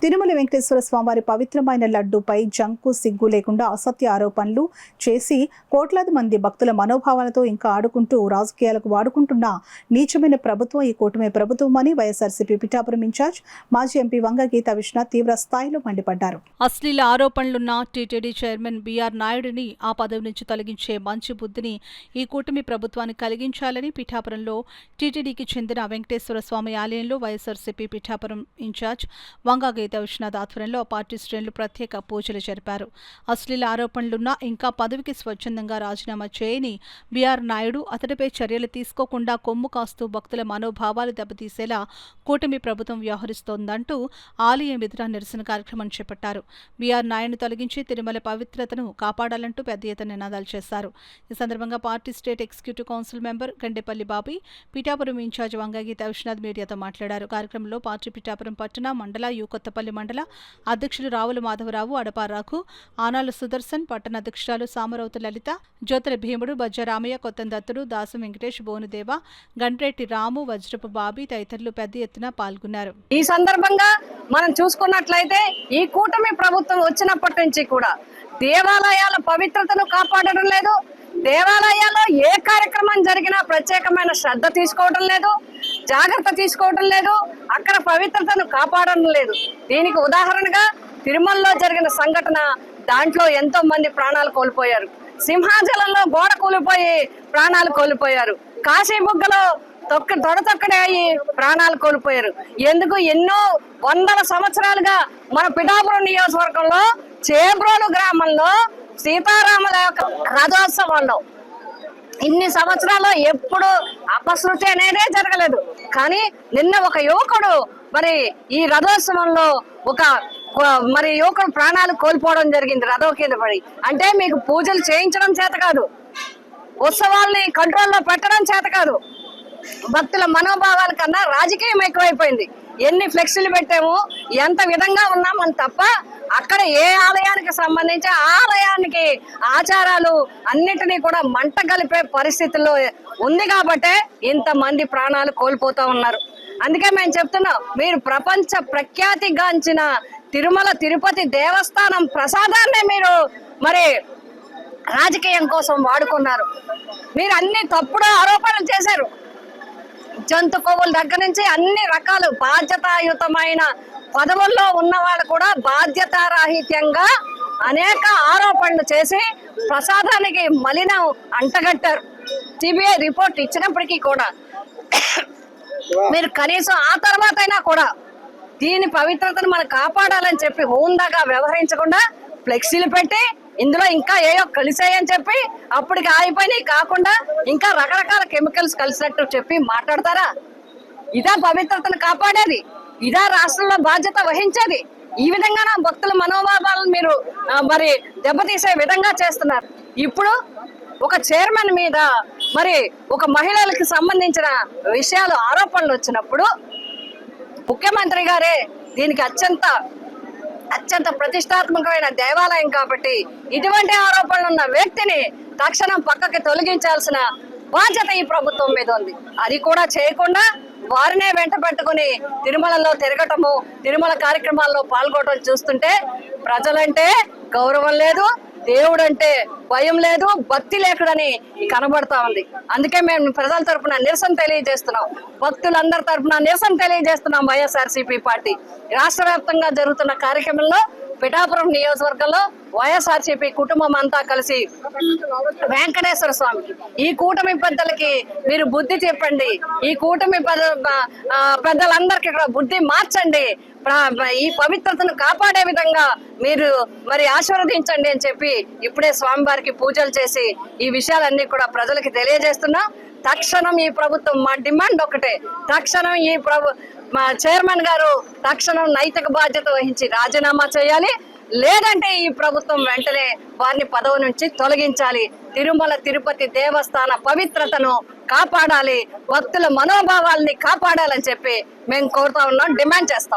తిరుమల వెంకటేశ్వర స్వామివారి పవిత్రమైన లడ్డూపై జంకు సిగ్గు లేకుండా అసత్య ఆరోపణలు చేసి కోట్లాది మంది భక్తుల మనోభావాలతో ఇంకా ఆడుకుంటూ రాజకీయాలకు వాడుకుంటున్న నీచమైన ప్రభుత్వం ఈ కూటమి ప్రభుత్వమని వైఎస్ఆర్సీపీ పిఠాపురం ఇన్ఛార్జ్ మాజీ ఎంపీ వంగ గీతా విశ్వనాథ్ తీవ్ర స్థాయిలో మండిపడ్డారు. అశ్లీల ఆరోపణలున్న టీటీడీ చైర్మన్ బీఆర్ నాయుడిని ఆ పదవి నుంచి తొలగించే మంచి బుద్ధిని ఈ కూటమి ప్రభుత్వానికి కలిగించాలని పిఠాపురంలో టీటీడీకి చెందిన వెంకటేశ్వర స్వామి ఆలయంలో వైఎస్ఆర్సీపీ పిఠాపురం ఇన్ఛార్జ్ వంగ గీతా విశ్వనాథ్ ఆధ్వర్యంలో పార్టీ శ్రేణులు ప్రత్యేక పూజలు జరిపారు. అశ్లీల ఆరోపణలున్నా ఇంకా పదవికి స్వచ్ఛందంగా రాజీనామా చేయని బీఆర్ నాయుడు అతడిపై చర్యలు తీసుకోకుండా కొమ్ము కాస్తూ భక్తుల మనోభావాలు దెబ్బతీసేలా కూటమి ప్రభుత్వం వ్యవహరిస్తోందంటూ ఆలయం ఎదుట నిరసన కార్యక్రమం చేపట్టారు. బీఆర్ నాయుడును తొలగించి తిరుమల పవిత్రతను కాపాడాలంటూ పెద్ద ఎత్తున నినాదాలు చేశారు. ఈ సందర్భంగా party state executive council member Gandepalli Bobby, Pithapuram in charge Vanga Geetha Viswanath మీడియాతో మాట్లాడారు. కార్యక్రమంలో పార్టీ పిఠాపురం పట్టణ, మండల, కొత్తపల్లి మండల అధ్యక్షులు రావుల మాధవరావు, అడపారాకు, ఆనాల సుదర్శన్, పట్టణ అధ్యక్షురాలు సామరౌతు లలిత, జ్యోతుల భీముడు, బజ్జరామయ్య, కొత్తందత్తుడు, దాసు వెంకటేష్, బోనుదేవ, గండ్రెడ్డి రాము, వజ్రపు బాబీ తదితరులు పెద్ద ఎత్తున పాల్గొన్నారు. ఈ సందర్భంగా మనం చూసుకున్నట్లయితే ఈ కూటమి ప్రభుత్వం వచ్చినప్పటి నుంచి కూడా దేవాలయాల పవిత్రతను కాపాడడం లేదు, దేవాలయాల్లో ఏ కార్యక్రమం జరిగినా ప్రత్యేకమైన శ్రద్ధ తీసుకోవడం లేదు, జాగ్రత్త తీసుకోవడం లేదు, అక్కడ పవిత్రతను కాపాడడం లేదు. దీనికి ఉదాహరణగా తిరుమలలో జరిగిన సంఘటన, దాంట్లో ఎంతో మంది ప్రాణాలు కోల్పోయారు. సింహాచలంలో గోడ కూలిపోయి ప్రాణాలు కోల్పోయారు. కాశీబుగ్గలో తొడతొక్కడే అయ్యి ప్రాణాలు కోల్పోయారు. ఎందుకు? ఎన్నో వందల సంవత్సరాలుగా మన పిఠాపురం నియోజకవర్గంలో చేబ్రోలు గ్రామంలో సీతారాముల యొక్క రథోత్సవంలో ఇన్ని సంవత్సరాల్లో ఎప్పుడు అపశృతి అనేదే జరగలేదు. కానీ నిన్న ఒక యువకుడు మరి ఈ రథోత్సవంలో మరి యువకుడు ప్రాణాలు కోల్పోవడం జరిగింది రథం కింద పడి. అంటే మీకు పూజలు చేయించడం చేత కాదు, ఉత్సవాల్ని కంట్రోల్లో పెట్టడం చేత కాదు, భక్తుల మనోభావాల కన్నా రాజకీయం ఎక్కువైపోయింది. ఎన్ని ఫ్లెక్సీలు పెట్టాము, ఎంత విధంగా ఉన్నామని తప్ప అక్కడ ఏ ఆలయానికి సంబంధించి ఆలయానికి ఆచారాలు అన్నిటినీ కూడా మంట కలిపే పరిస్థితుల్లో ఉంది కాబట్టే ఇంతమంది ప్రాణాలు కోల్పోతా ఉన్నారు. అందుకే మేము చెప్తున్నాం, మీరు ప్రపంచ ప్రఖ్యాతిగాంచిన తిరుమల తిరుపతి దేవస్థానం ప్రసాదాన్ని మీరు మరి రాజకీయం కోసం వాడుకున్నారు. మీరు అన్ని తప్పుడు ఆరోపణలు చేశారు. జంతు కొవ్వుల దగ్గర నుంచి అన్ని రకాలు బాధ్యతాయుతమైన పదవుల్లో ఉన్న వాళ్ళు కూడా బాధ్యతారాహిత్యంగా అనేక ఆరోపణలు చేసి ప్రసాదానికి మలినం అంటగట్టారు. సిబిఐ రిపోర్ట్ ఇచ్చినప్పటికీ కూడా మీరు కనీసం ఆ తర్వాతైనా కూడా దీని పవిత్రతను మనం కాపాడాలని చెప్పి హోందాగా వ్యవహరించకుండా ఫ్లెక్సీలు పెట్టి ఇందులో ఇంకా ఏయో కలిసాయని చెప్పి అప్పటికి ఆగిపోయినాయి కాకుండా ఇంకా రకరకాల కెమికల్స్ కలిసినట్టు చెప్పి మాట్లాడతారా? ఇదా పవిత్రతను కాపాడేది? ఇదా రాష్ట్రంలో బాధ్యత వహించేది? ఈ విధంగా నా భక్తుల మనోభావాలను మీరు మరి దెబ్బతీసే విధంగా చేస్తున్నారు. ఇప్పుడు ఒక చైర్మన్ మీద మరి ఒక మహిళలకు సంబంధించిన విషయాలు ఆరోపణలు వచ్చినప్పుడు ముఖ్యమంత్రి గారే దీనికి అత్యంత ప్రతిష్టాత్మకమైన దేవాలయం కాబట్టి ఇటువంటి ఆరోపణలు ఉన్న వ్యక్తిని తక్షణం పక్కకి తొలగించాల్సిన బాధ్యత ఈ ప్రభుత్వం మీద ఉంది. అది కూడా చేయకుండా వారినే వెంట పెట్టుకుని తిరుమలలో తిరగటము, తిరుమల కార్యక్రమాల్లో పాల్గొనడం చూస్తుంటే ప్రజలంటే గౌరవం లేదు, దేవుడంటే భయం లేదు, భక్తి లేకడని కనబడతా ఉంది. అందుకే మేము ప్రజల తరఫున నిరసన తెలియజేస్తున్నాం, భక్తులందరి తరఫున నిరసన తెలియజేస్తున్నాం. వైఎస్ఆర్సీపీ పార్టీ రాష్ట్ర వ్యాప్తంగా జరుగుతున్న కార్యక్రమంలో పిఠాపురం నియోజకవర్గంలో వైఎస్ఆర్సీపీ కుటుంబం అంతా కలిసి వెంకటేశ్వర స్వామికి, ఈ కూటమి పెద్దలకి మీరు బుద్ధి చెప్పండి, ఈ కూటమి పెద్దలందరికీ కూడా బుద్ధి మార్చండి, ఈ పవిత్రతను కాపాడే విధంగా మీరు మరి ఆశీర్వదించండి అని చెప్పి ఇప్పుడే స్వామివారికి పూజలు చేసి ఈ విషయాలన్నీ కూడా ప్రజలకి తెలియజేస్తున్నాం. తక్షణం ఈ ప్రభుత్వం, మా డిమాండ్ ఒకటే, తక్షణం ఈ మా చైర్మన్ గారు తక్షణం నైతిక బాధ్యత వహించి రాజీనామా చేయాలి, లేదంటే ఈ ప్రభుత్వం వెంటనే వారిని పదవి నుంచి తొలగించాలి. తిరుమల తిరుపతి దేవస్థాన పవిత్రతను కాపాడాలి, భక్తుల మనోభావాల్ని కాపాడాలని చెప్పి మేము కోరుతా ఉన్నాం, డిమాండ్ చేస్తాం.